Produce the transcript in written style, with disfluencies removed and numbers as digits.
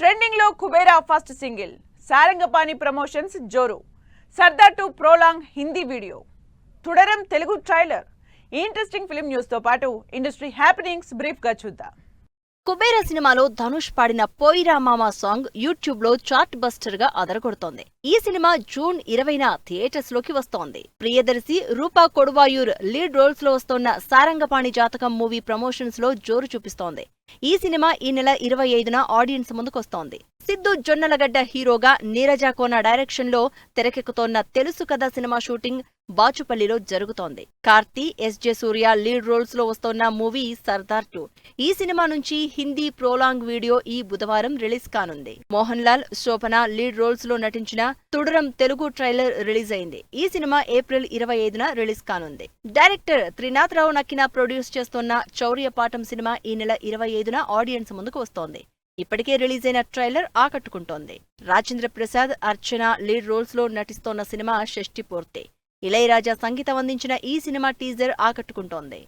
Trending లో Kubera first single Sarangapani promotions జోరు Sardar 2 prologue Hindi video Thudarum Telugu trailer ఈ ఇంట్రెస్టింగ్ ఫిల్మ్ న్యూస్ తో పాటు ఇండస్ట్రీ హ్యాపెనింగ్స్ బ్రీఫ్ గా చూద్దాం. కుబేరా సినిమాలో ధనుష్ పాడిన పోయిరా మామా సాంగ్ యూట్యూబ్ లో చార్ట్ బస్టర్ గా అదరగొడుతోంది. ఈ సినిమా జూన్ 20న థియేటర్స్ లోకి వస్తోంది. ప్రియదర్శి, రూపా కొడువాయూర్ లీడ్ రోల్స్ లో వస్తోన్న సారంగపాణి జాతకం మూవీ ప్రమోషన్స్ లో జోరు చూపిస్తోంది. ఈ సినిమా ఈ నెల 25న ఆడియన్స్ ముందుకొస్తోంది. సిద్ధు జొన్నలగడ్డ హీరోగా నీరజ కోన డైరెక్షన్ లో తెరకెక్కుతోన్న తెలుసు కదా సినిమా షూటింగ్ బాచుపల్లిలో జరుగుతోంది. కార్తీ, ఎస్జే సూర్య లీడ్ రోల్స్ లో వస్తోన్న మూవీ సర్దార్ 2. ఈ సినిమా నుంచి హిందీ ప్రోలాంగ్ వీడియో ఈ బుధవారం రిలీజ్ కానుంది. మోహన్ లాల్, శోభన లీడ్ రోల్స్ లో నటించిన తుడరం తెలుగు ట్రైలర్ రిలీజ్ అయింది. ఈ సినిమా ఏప్రిల్ 25న రిలీజ్ కానుంది. డైరెక్టర్ త్రినాథరావు నక్కిన ప్రొడ్యూస్ చేస్తోన్న చౌర్యపాఠం సినిమా ఈ నెల 25న ఆడియన్స్ ముందుకు వస్తోంది. ఇప్పటికే రిలీజ్ అయిన ట్రైలర్ ఆకట్టుకుంటోంది. రాజేంద్ర ప్రసాద్, అర్చన లీడ్ రోల్స్ లో నటిస్తోన్న సినిమా షష్ఠి పూర్తి. ఇళయరాజా సంగీతం అందించిన ఈ సినిమా టీజర్ ఆకట్టుకుంటోంది.